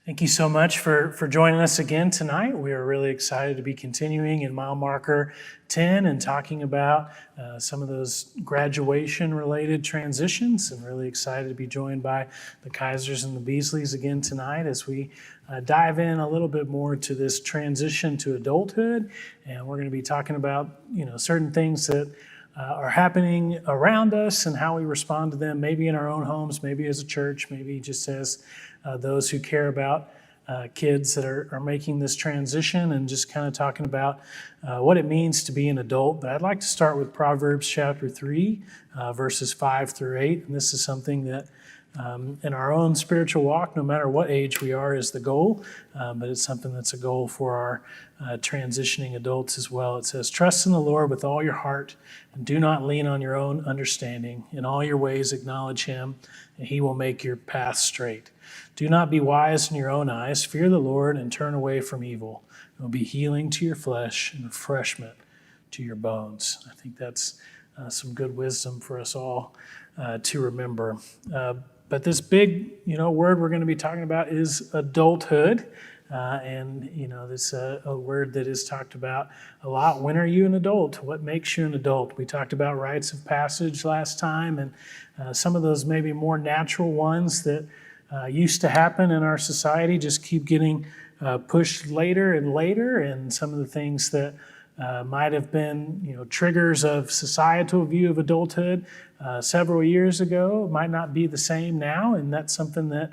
Thank you so much for joining us again tonight. We are really excited to be continuing in mile marker 10 and talking about some of those graduation-related transitions, and really excited to be joined by the Kaisers and the Beasleys again tonight as we dive in a little bit more to this transition to adulthood. And we're going to be talking about certain things that are happening around us and how we respond to them, maybe in our own homes, maybe as a church, maybe just as those who care about kids that are making this transition, and just kind of talking about what it means to be an adult. But I'd like to start with Proverbs chapter 3, verses 5 through 8. And this is something that in our own spiritual walk, no matter what age we are, is the goal. But it's something that's a goal for our transitioning adults as well. It says, "Trust in the Lord with all your heart, and do not lean on your own understanding. In all your ways acknowledge him, and he will make your path straight. Do not be wise in your own eyes. Fear the Lord and turn away from evil. It will be healing to your flesh and refreshment to your bones." I think that's some good wisdom for us all to remember. But this big, word we're going to be talking about is adulthood. And this a word that is talked about a lot. When are you an adult? What makes you an adult? We talked about rites of passage last time, and some of those maybe more natural ones that used to happen in our society just keep getting pushed later and later. And some of the things that might have been, triggers of societal view of adulthood several years ago might not be the same now. And that's something that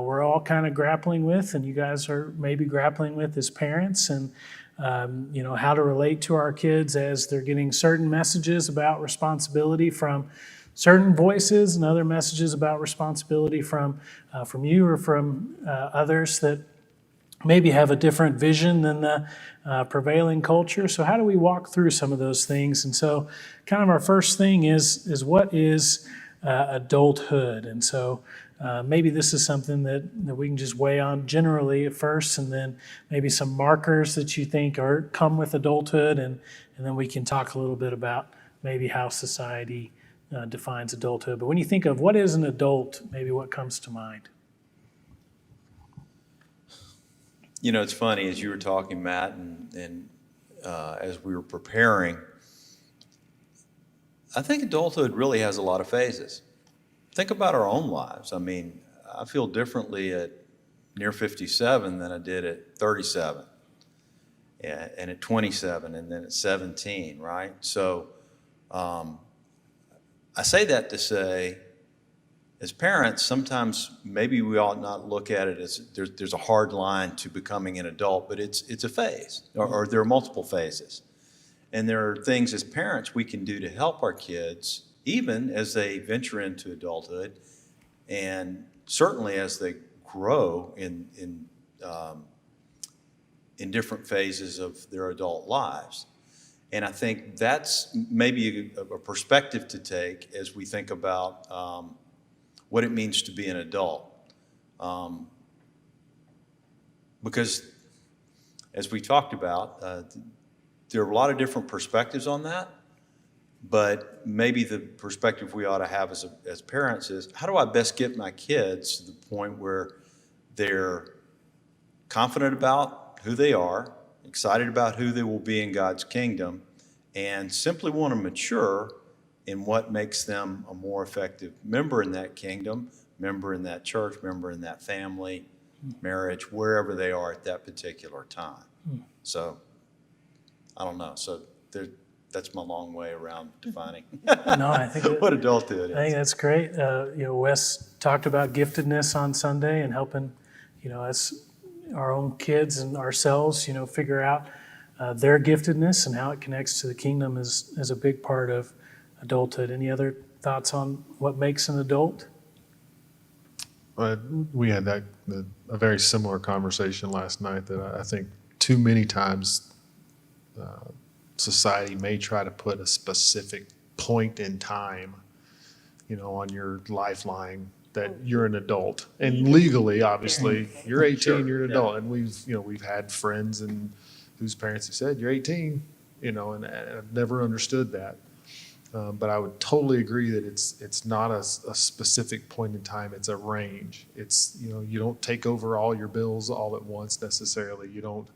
we're all kind of grappling with, and you guys are maybe grappling with as parents, and how to relate to our kids as they're getting certain messages about responsibility from certain voices, and other messages about responsibility from you or from others that maybe have a different vision than the prevailing culture. So how do we walk through some of those things? And so kind of our first thing is what is adulthood? And so maybe this is something that we can just weigh on generally at first, and then maybe some markers that you think come with adulthood, and then we can talk a little bit about maybe how society defines adulthood. But when you think of what is an adult, maybe what comes to mind? It's funny, as you were talking, Matt, and as we were preparing, I think adulthood really has a lot of phases. Think about our own lives. I mean, I feel differently at near 57 than I did at 37, and at 27, and then at 17, right? So I say that to say, as parents, sometimes maybe we ought not look at it as there's a hard line to becoming an adult, but it's a phase, or there are multiple phases. And there are things as parents we can do to help our kids, even as they venture into adulthood, and certainly as they grow in different phases of their adult lives. And I think that's maybe a perspective to take as we think about what it means to be an adult. Because as we talked about, there are a lot of different perspectives on that, but maybe the perspective we ought to have as parents is, how do I best get my kids to the point where they're confident about who they are, excited about who they will be in God's kingdom, and simply want to mature in what makes them a more effective member in that kingdom, member in that church, member in that family, marriage, wherever they are at that particular time. So, I don't know. So that's my long way around defining No, I think what adulthood is. I think that's great. Wes talked about giftedness on Sunday and helping, us, our own kids and ourselves, figure out their giftedness and how it connects to the kingdom is a big part of adulthood. Any other thoughts on what makes an adult? We had a very similar conversation last night that I think too many times society may try to put a specific point in time, on your lifeline that you're an adult. And legally, obviously, you're 18, Sure, you're an yeah. adult. And we've had friends and whose parents have said, you're 18, and I've never understood that. But I would totally agree that it's not a specific point in time. It's a range. It's, you don't take over all your bills all at once necessarily. You don't,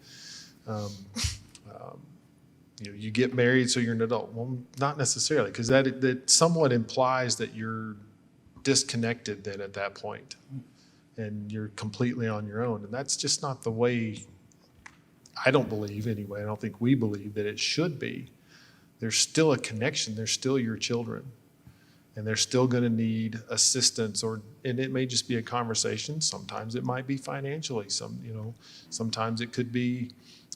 you get married so you're an adult. Well, not necessarily, because that somewhat implies that you're disconnected then at that point, and you're completely on your own. And that's just not the way, I don't believe anyway. I don't think we believe that it should be. There's still a connection. They're still your children, and they're still going to need assistance, and it may just be a conversation. Sometimes it might be financially. Sometimes it could be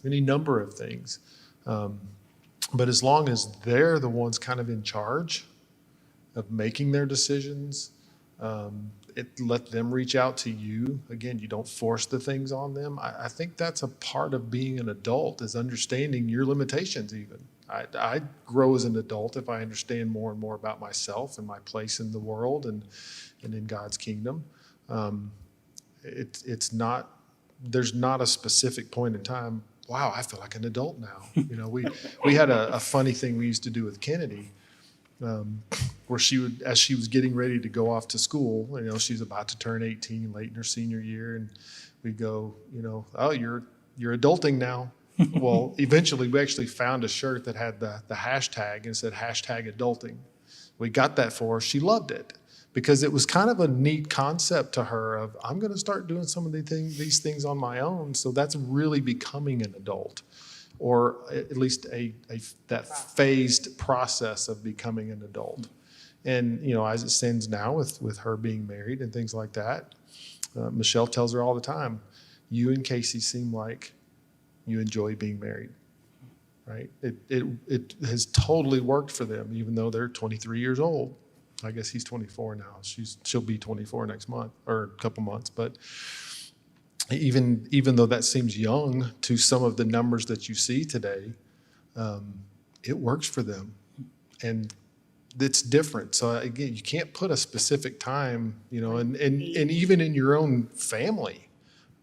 any number of things. But as long as they're the ones kind of in charge of making their decisions, let them reach out to you. Again, you don't force the things on them. I think that's a part of being an adult, is understanding your limitations even. I grow as an adult if I understand more and more about myself and my place in the world and in God's kingdom. There's not a specific point in time, wow, I feel like an adult now. We had a funny thing we used to do with Kennedy, where as she was getting ready to go off to school, she's about to turn 18, late in her senior year, and we'd go, oh, you're adulting now. Well, eventually we actually found a shirt that had the hashtag and said #adulting. We got that for her. She loved it because it was kind of a neat concept to her of, I'm going to start doing some of these things on my own. So that's really becoming an adult, or at least that phased process of becoming an adult. And, as it stands now with her being married and things like that, Michelle tells her all the time, you and Casey seem like you enjoy being married, right? It has totally worked for them, even though they're 23 years old. I guess he's 24 now. She'll be 24 next month or a couple months. But even though that seems young to some of the numbers that you see today, it works for them, and it's different. So again, you can't put a specific time, and even in your own family.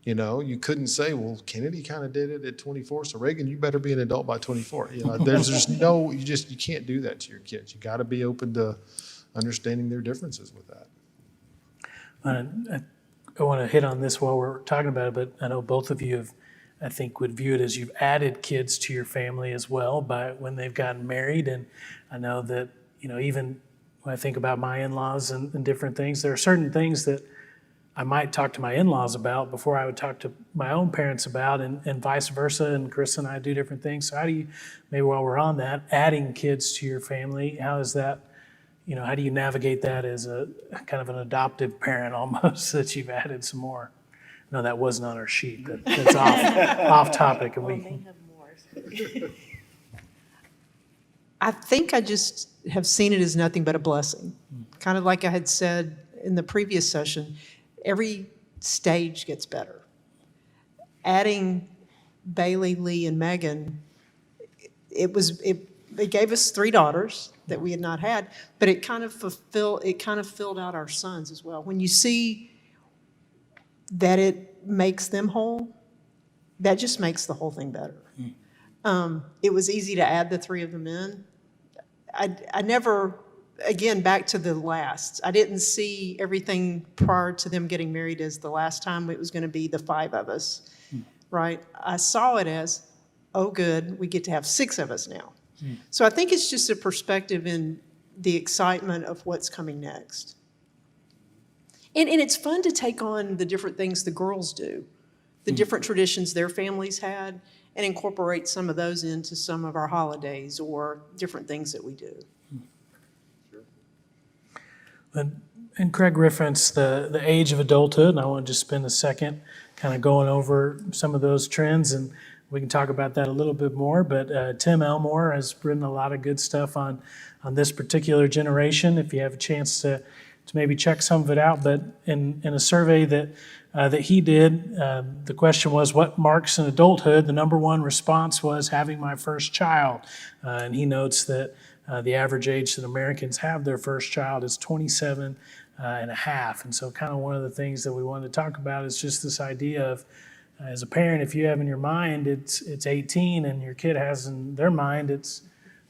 You couldn't say, well, Kennedy kind of did it at 24, so Reagan, you better be an adult by 24. There's no, you can't do that to your kids. You got to be open to understanding their differences with that. I want to hit on this while we're talking about it, but I know both of you would view it as you've added kids to your family as well by when they've gotten married. And I know that, even when I think about my in-laws and different things, there are certain things that I might talk to my in-laws about before I would talk to my own parents about, and vice versa. And Chris and I do different things. So how do you, maybe while we're on that, adding kids to your family, how is that, how do you navigate that as a kind of an adoptive parent almost, that you've added some more? No, that wasn't on our sheet. That's off topic. And we have more. I think I just have seen it as nothing but a blessing. Kind of like I had said in the previous session, every stage gets better. Adding Bailey, Lee, and Megan, it gave us 3 daughters that we had not had, but it kind of filled out our sons as well. When you see that it makes them whole, that just makes the whole thing better. It was easy to add the 3 of them in. I never, again, back to the last, I didn't see everything prior to them getting married as the last time it was going to be the 5 of us, right? I saw it as, oh, good, we get to have 6 of us now. So I think it's just a perspective in the excitement of what's coming next. And it's fun to take on the different things the girls do, the different traditions their families had, and incorporate some of those into some of our holidays or different things that we do. And Craig referenced the age of adulthood, and I want to just spend a second kind of going over some of those trends, and we can talk about that a little bit more. But Tim Elmore has written a lot of good stuff on this particular generation, if you have a chance to maybe check some of it out. But in a survey that he did, the question was, what marks an adulthood? The number one response was having my first child. And he notes that the average age that Americans have their first child is 27 and a half. And so kind of one of the things that we wanted to talk about is just this idea of, as a parent, if you have in your mind it's 18 and your kid has in their mind it's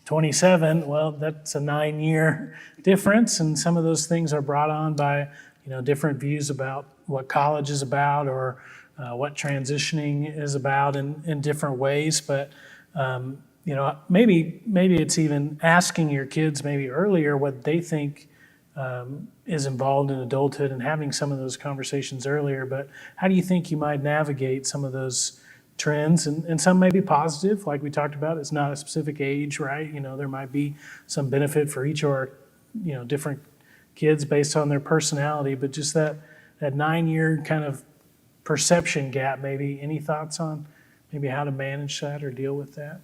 27, well, that's a 9-year difference, and some of those things are brought on by, different views about what college is about, or what transitioning is about in different ways. But maybe it's even asking your kids maybe earlier what they think is involved in adulthood, and having some of those conversations earlier. But how do you think you might navigate some of those trends? And some may be positive, like we talked about. It's not a specific age, right? There might be some benefit for each of our, different kids based on their personality, but just that 9-year kind of perception gap, maybe. Any thoughts on maybe how to manage that or deal with that?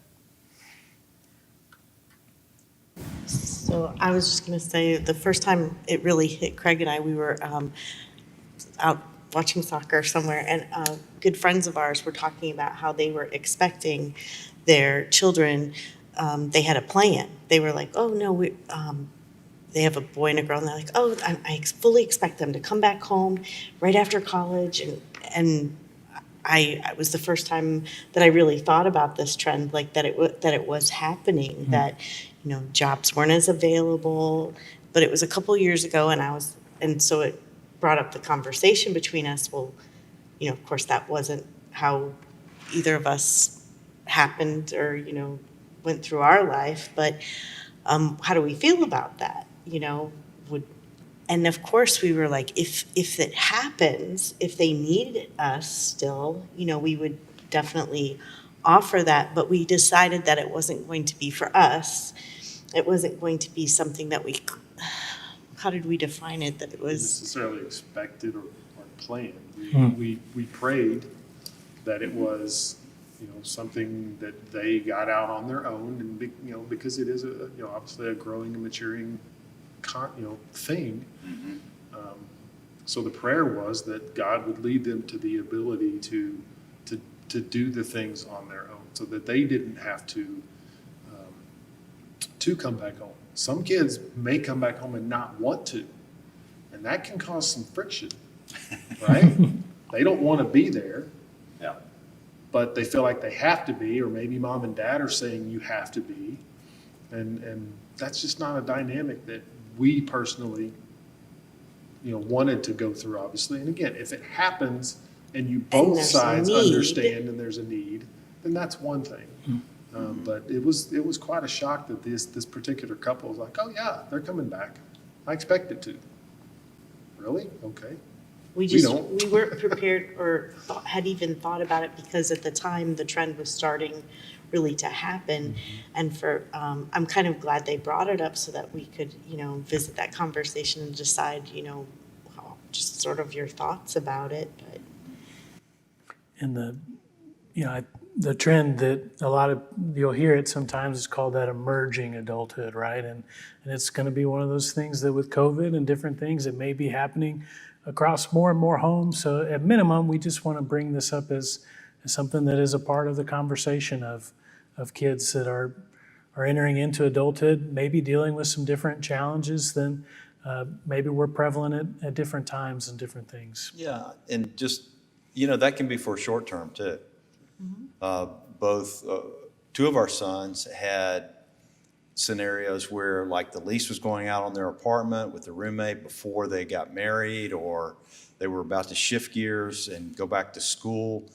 So I was just going to say, the first time it really hit Craig and I, we were out watching soccer somewhere, and good friends of ours were talking about how they were expecting their children. They had a plan. They were like, "Oh no, they have a boy and a girl," and they're like, "Oh, I fully expect them to come back home right after college," and I was the first time that I really thought about this trend, like that it was happening, mm-hmm. that jobs weren't as available. But it was a couple years ago, and so it brought up the conversation between us. Well, of course, that wasn't how either of us happened or went through our life. But how do we feel about that? And of course, we were like, if it happens, if they need us still, we would definitely offer that. But we decided that it wasn't going to be for us. It wasn't going to be something that how did we define it? That it was necessarily expected or planned. We prayed that it was, something that they got out on their own, and because it is obviously a growing and maturing thing. Mm-hmm. So the prayer was that God would lead them to the ability to do the things on their own, so that they didn't have to come back home. Some kids may come back home and not want to, and that can cause some friction, right? They don't want to be there, but they feel like they have to be, or maybe mom and dad are saying you have to be, and that's just not a dynamic that we personally, wanted to go through, obviously. And again, if it happens and you both sides understand and there's a need, then that's one thing. But it was quite a shock that this particular couple was like, "Oh yeah, they're coming back. I expect it to." Really? Okay. We weren't prepared or had even thought about it, because at the time the trend was starting really to happen. Mm-hmm. And I'm kind of glad they brought it up so that we could, visit that conversation and decide, just sort of your thoughts about it. But And the trend that you'll hear it sometimes is called that emerging adulthood, right? And it's going to be one of those things that with COVID and different things, it may be happening across more and more homes. So at minimum, we just want to bring this up as something that is a part of the conversation of kids that are entering into adulthood, maybe dealing with some different challenges than maybe were prevalent at different times and different things. Yeah, and just, that can be for short term too. Mm-hmm. Two of our sons had scenarios where, like, the lease was going out on their apartment with the roommate before they got married, or they were about to shift gears and go back to school,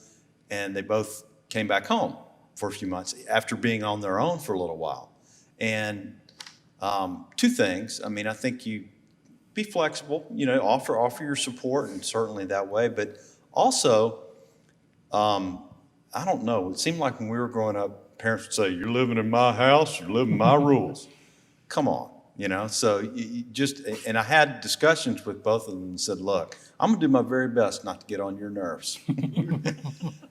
and they both came back home for a few months after being on their own for a little while. And two things. I mean, I think you be flexible, offer your support, and certainly that way. But also, I don't know, it seemed like when we were growing up, parents would say, "You're living in my house, you're living my rules." Come on, so you just, and I had discussions with both of them and said, "Look, I'm gonna do my very best not to get on your nerves."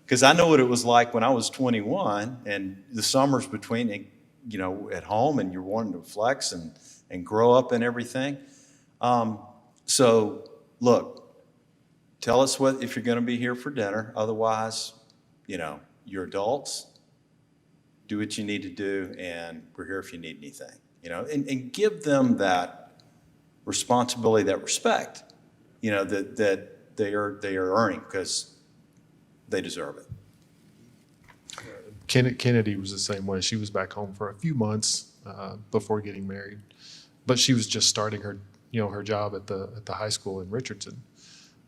Because I know what it was like when I was 21 and the summers between, at home, and you're wanting to flex and grow up and everything. So look, tell us if you're going to be here for dinner. Otherwise, you're adults. Do what you need to do, and we're here if you need anything. And give them that responsibility, that respect, that they are earning, because they deserve it. Kennedy was the same way. She was back home for a few months, before getting married. But she was just starting her job at the high school in Richardson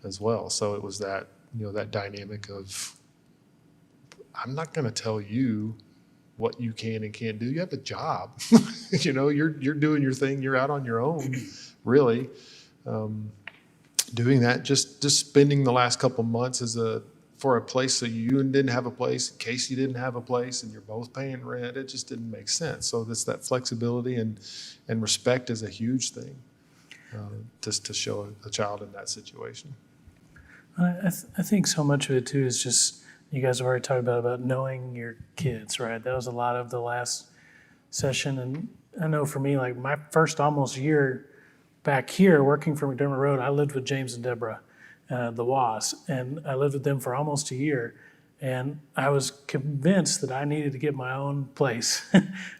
as well. So it was that, that dynamic of, I'm not going to tell you what you can and can't do. You have a job. You're doing your thing. You're out on your own, really. Doing that, just spending the last couple months for a place so you didn't have a place, in case you didn't have a place, and you're both paying rent. It just didn't make sense. So that's that flexibility and respect is a huge thing, just to show a child in that situation. I think so much of it too is just, you guys have already talked about knowing your kids, right? That was a lot of the last session. And I know for me, like my first almost year back here working for McDermott Road, I lived with James and Deborah, the Was, and I lived with them for almost a year. And I was convinced that I needed to get my own place.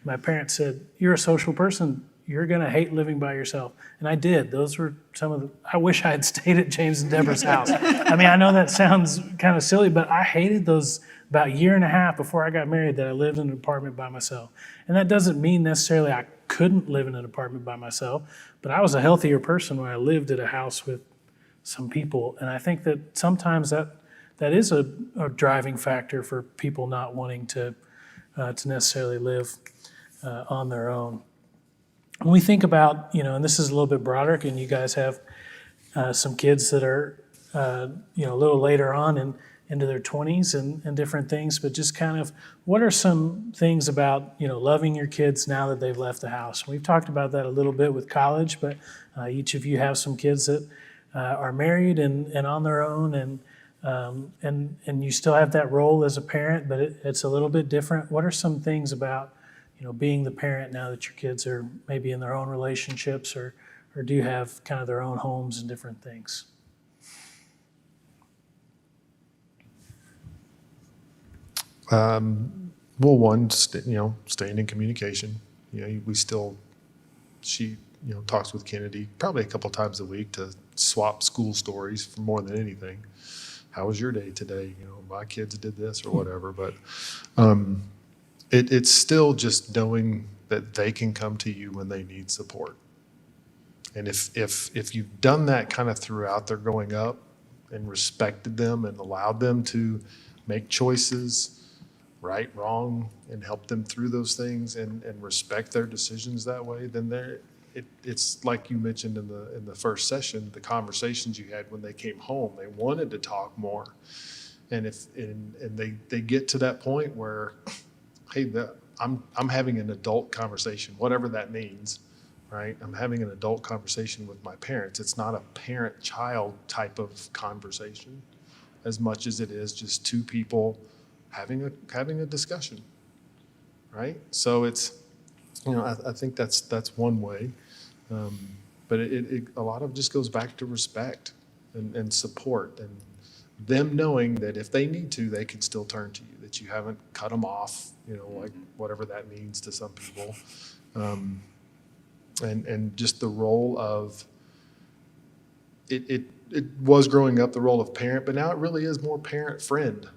My parents said, "You're a social person. You're going to hate living by yourself." And I did. Those were I wish I had stayed at James and Deborah's house. I mean, I know that sounds kind of silly, but I hated those about a year and a half before I got married that I lived in an apartment by myself. And that doesn't mean necessarily I couldn't live in an apartment by myself, but I was a healthier person when I lived at a house with some people. And I think that sometimes that is a driving factor for people not wanting to necessarily live on their own. When we think about, and this is a little bit broader, and you guys have some kids that are, a little later on into their 20s and different things, but just kind of what are some things about, loving your kids now that they've left the house? We've talked about that a little bit with college, but each of you have some kids that are married and on their own, and you still have that role as a parent, but it's a little bit different. What are some things about being the parent now that your kids are maybe in their own relationships or do have kind of their own homes and different things? Well, one, staying in communication. She talks with Kennedy probably a couple times a week to swap school stories for more than anything. How was your day today? My kids did this or whatever, but it's still just knowing that they can come to you when they need support. And if you've done that kind of throughout their growing up and respected them and allowed them to make choices, right, wrong, and help them through those things and respect their decisions that way, then it's like you mentioned in the first session, the conversations you had when they came home. They wanted to talk more. And they get to that point where, hey, I'm having an adult conversation, whatever that means, right? I'm having an adult conversation with my parents. It's not a parent-child type of conversation as much as it is just two people having a discussion, right? So it's, I think that's one way, but it a lot of it just goes back to respect and support and them knowing that if they need to, they can still turn to you, that you haven't cut them off, like whatever that means to some people. And just the role of, it was growing up the role of parent, but now it really is more parent-friend,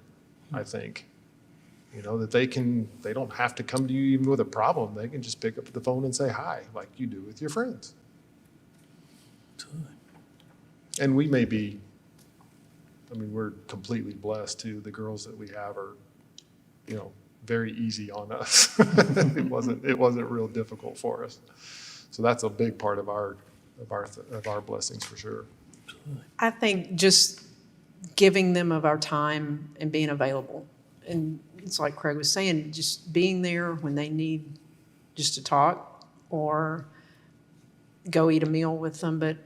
I think. That they don't have to come to you even with a problem. They can just pick up the phone and say hi, like you do with your friends. And we may be, we're completely blessed too. The girls that we have are, very easy on us. It wasn't real difficult for us. So that's a big part of our blessings for sure. I think just giving them of our time and being available. And it's like Craig was saying, just being there when they need just to talk or go eat a meal with them. But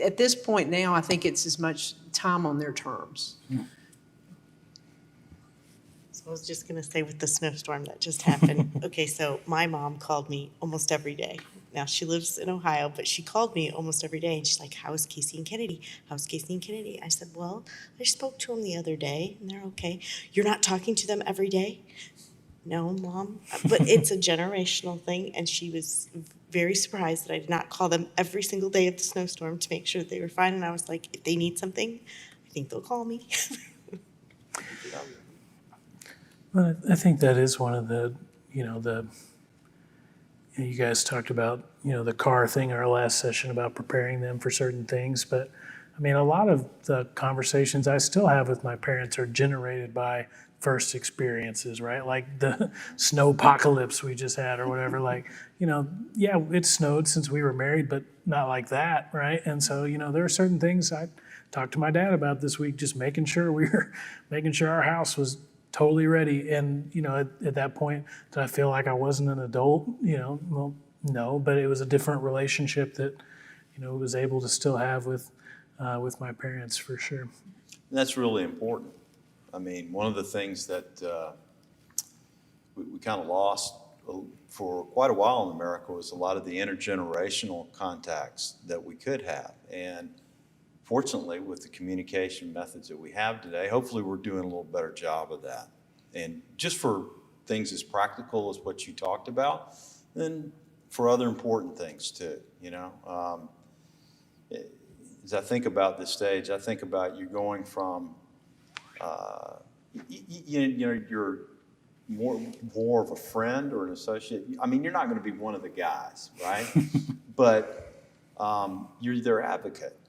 at this point now, I think it's as much time on their terms. So I was just going to say with the snowstorm that just happened. Okay, so my mom called me almost every day. Now, she lives in Ohio, but she called me almost every day, and she's like, "How is Casey and Kennedy? How's Casey and Kennedy?" I said, "Well, I spoke to them the other day, and they're okay." "You're not talking to them every day?" "No, Mom." But it's a generational thing, and she was very surprised that I did not call them every single day of the snowstorm to make sure that they were fine. And I was like, if they need something, I think they'll call me. Well, I think that is one of you guys talked about, the car thing in our last session about preparing them for certain things. But I mean, a lot of the conversations I still have with my parents are generated by first experiences, right? Like the snow apocalypse we just had or whatever. Like, yeah, it snowed since we were married, but not like that, right? And so, there are certain things I talked to my dad about this week, just making sure making sure our house was totally ready. And, at that point, did I feel like I wasn't an adult? Well, no, but it was a different relationship that, was able to still have with my parents for sure. And that's really important. I mean, one of the things that we kind of lost for quite a while in America was a lot of the intergenerational contacts that we could have. And fortunately, with the communication methods that we have today, hopefully we're doing a little better job of that. And just for things as practical as what you talked about, and for other important things too, as I think about this stage, I think about you going from, you're more of a friend or an associate. I mean, you're not going to be one of the guys, right? But you're their advocate.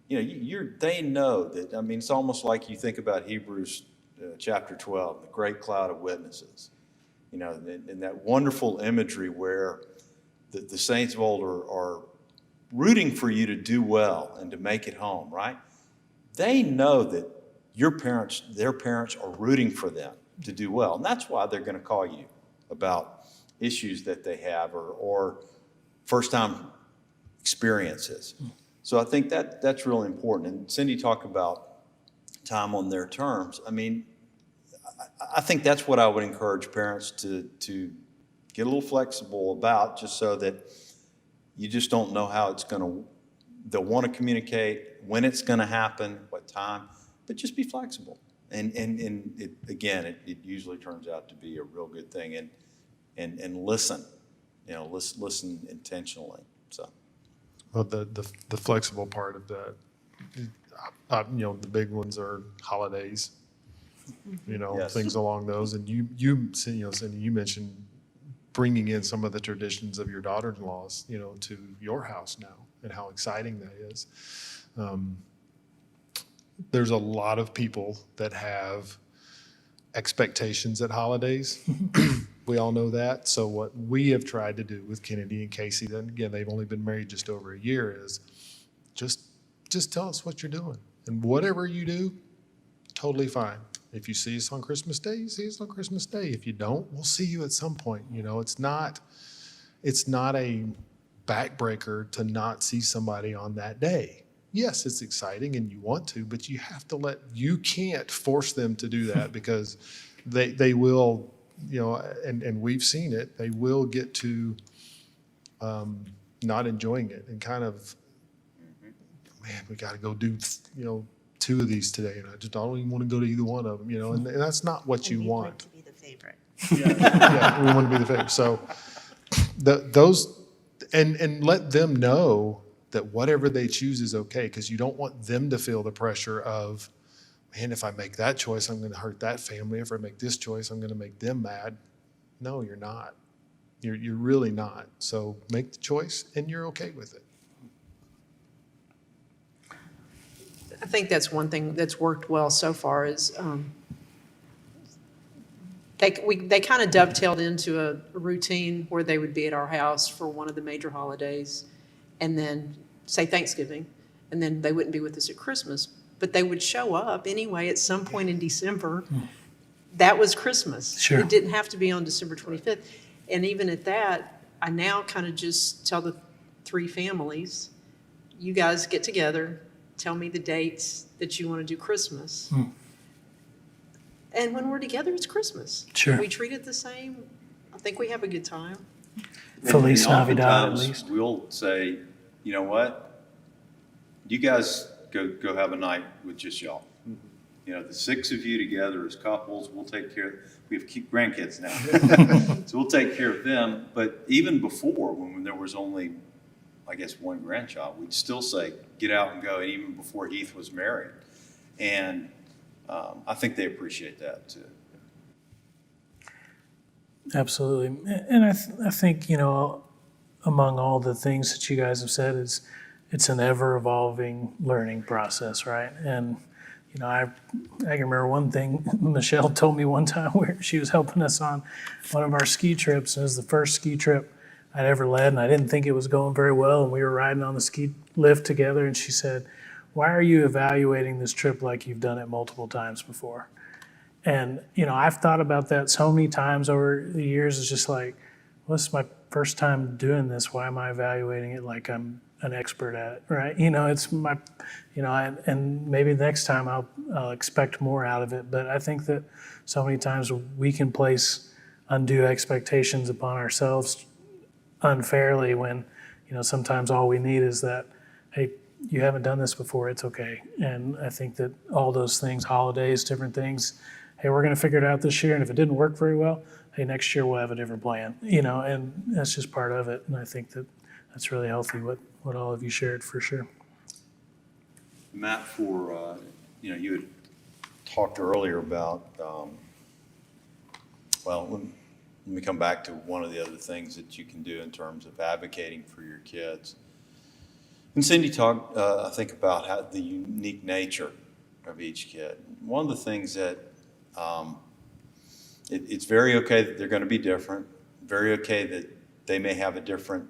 They know that. I mean, it's almost like you think about Hebrews chapter 12, the great cloud of witnesses. And that wonderful imagery where the saints of old are rooting for you to do well and to make it home, right? They know that their parents are rooting for them to do well. And that's why they're going to call you about issues that they have or first-time experiences. So I think that's really important. And Cindy talked about time on their terms. I mean, I think that's what I would encourage parents to get a little flexible about, just so that you just don't know how they'll want to communicate, when it's going to happen, what time, but just be flexible. And it usually turns out to be a real good thing. And listen, listen intentionally. So. Well, the flexible part of that, the big ones are holidays, Yes. things along those. And Cindy, you mentioned bringing in some of the traditions of your daughter-in-laws, to your house now, and how exciting that is. There's a lot of people that have expectations at holidays. We all know that. So what we have tried to do with Kennedy and Casey, then again, they've only been married just over a year, is just tell us what you're doing. And whatever you do, totally fine. If you see us on Christmas Day, you see us on Christmas Day. If you don't, we'll see you at some point. It's not a backbreaker to not see somebody on that day. Yes, it's exciting and you want to, but you have to you can't force them to do that, because they will, and we've seen it, they will get to not enjoying it and kind of, man, we got to go do, 2 of these today, and I don't even want to go to either one of them, and that's not what you And we want. want to be the favorite. Yeah, we want to be the favorite. So those, and let them know that whatever they choose is okay, because you don't want them to feel the pressure of, man, if I make that choice, I'm going to hurt that family. If I make this choice, I'm going to make them mad. No, you're not. You're really not. So make the choice, and you're okay with it. I think that's one thing that's worked well so far is they kind of dovetailed into a routine where they would be at our house for one of the major holidays, and then say Thanksgiving, and then they wouldn't be with us at Christmas, but they would show up anyway at some point in December. That was Christmas. Sure. It didn't have to be on December 25th. And even at that, I now kind of just tell the 3 families, you guys get together, tell me the dates that you want to do Christmas. And when we're together, it's Christmas. Sure. We treat it the same. I think we have a good time. Feliz And Navidad, at oftentimes, least. we'll say, you know what? You guys go have a night with just y'all. The 6 of you together as couples, we'll take care. We have grandkids now, so we'll take care of them. But even before, when there was only, I guess, one grandchild, we'd still say, get out and go. And even before Heath was married, and I think they appreciate that too. Absolutely. And I think, among all the things that you guys have said is it's an ever evolving learning process, right? And I can remember one thing Michelle told me one time where she was helping us on one of our ski trips. It was the first ski trip I'd ever led, and I didn't think it was going very well. And we were riding on the ski lift together, and she said, "Why are you evaluating this trip like you've done it multiple times before?" And I've thought about that so many times over the years. It's just like, well, this is my first time doing this. Why am I evaluating it like I'm an expert at it, right? It's my, and maybe next time I'll expect more out of it. But I think that so many times we can place undue expectations upon ourselves unfairly when, sometimes all we need is that, hey, you haven't done this before, it's okay. And I think that all those things, holidays, different things, hey, we're going to figure it out this year. And if it didn't work very well, hey, next year we'll have a different plan, and that's just part of it. And I think that that's really healthy, what all of you shared, for sure. Matt, you had talked earlier about, let me come back to one of the other things that you can do in terms of advocating for your kids. And Cindy talked, I think, about how the unique nature of each kid. One of the things that it's very okay that they're going to be different, very okay that they may have a different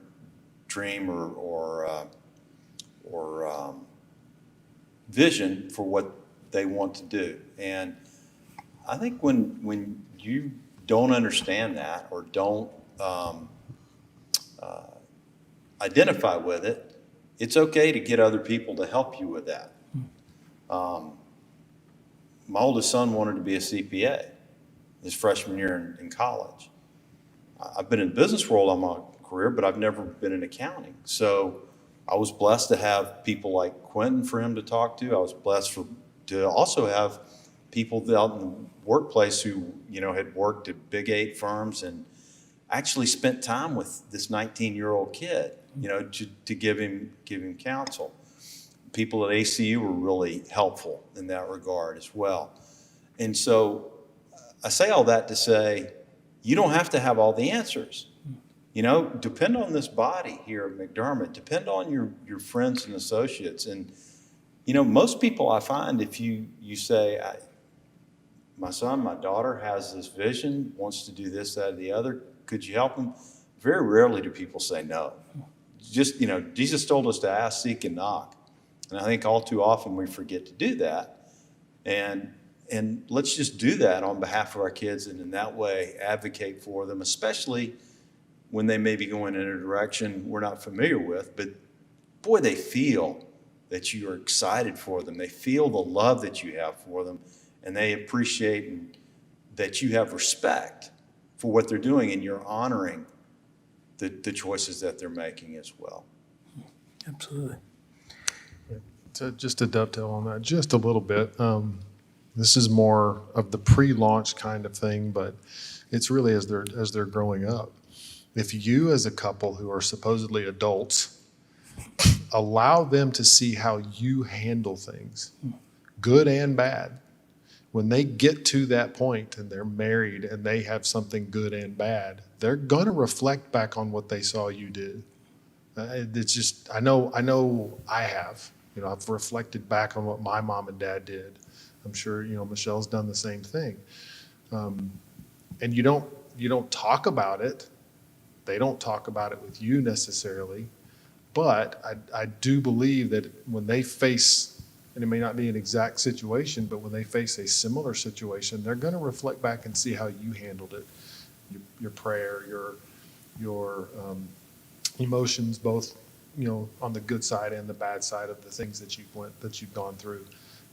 dream or vision for what they want to do. And I think when you don't understand that or don't identify with it, it's okay to get other people to help you with that. My oldest son wanted to be a CPA his freshman year in college. I've been in the business world all my career, but I've never been in accounting. So I was blessed to have people like Quentin for him to talk to. I was blessed to also have people out in the workplace who, had worked at big 8 firms and actually spent time with this 19-year-old kid, to give him counsel. People at ACU were really helpful in that regard as well. And so I say all that to say, you don't have to have all the answers. Depend on this body here at McDermott. Depend on your friends and associates. And, most people I find, if you say, my son, my daughter has this vision, wants to do this, that, or the other, could you help them? Very rarely do people say no. Just, Jesus told us to ask, seek, and knock. And I think all too often we forget to do that. And let's just do that on behalf of our kids, and in that way advocate for them, especially when they may be going in a direction we're not familiar with. But boy, they feel that you are excited for them. They feel the love that you have for them, and they appreciate that you have respect for what they're doing, and you're honoring the choices that they're making as well. Absolutely. Just to dovetail on that just a little bit, this is more of the pre-launch kind of thing, but it's really as they're growing up. If you, as a couple who are supposedly adults, allow them to see how you handle things, good and bad, when they get to that point and they're married and they have something good and bad, they're going to reflect back on what they saw you do. It's just, I know I have. I've reflected back on what my mom and dad did. I'm sure, Michelle's done the same thing. And you don't talk about it. They don't talk about it with you necessarily. But I do believe that when they face, and it may not be an exact situation, but when they face a similar situation, they're going to reflect back and see how you handled it. Your prayer, your emotions, both, on the good side and the bad side of the things that you've gone through.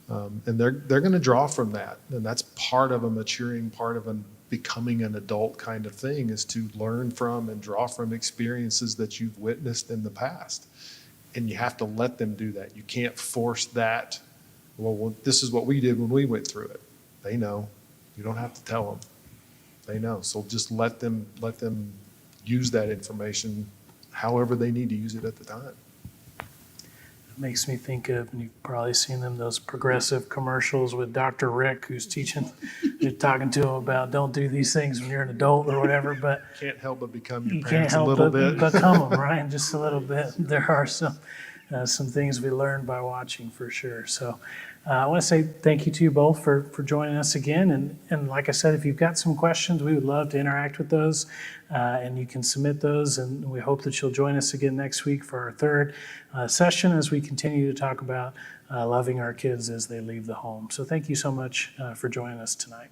And they're going to draw from that. And that's part of a maturing, part of becoming an adult kind of thing, is to learn from and draw from experiences that you've witnessed in the past. And you have to let them do that. You can't force that. Well, this is what we did when we went through it. They know. You don't have to tell them. They know. So just let them use that information however they need to use it at the time. makes me think of, and you've probably seen them, those progressive commercials with Dr. Rick, who's teaching, you're talking to him about don't do these things when you're an adult or whatever, but Can't help but become your you can't parents a help little but bit. become them, right? Just a little bit. There are some things we learned by watching for sure. So I want to say thank you to you both for joining us again. And like I said, if you've got some questions, we would love to interact with those. And you can submit those. And we hope that you'll join us again next week for our third session as we continue to talk about loving our kids as they leave the home. So thank you so much for joining us tonight.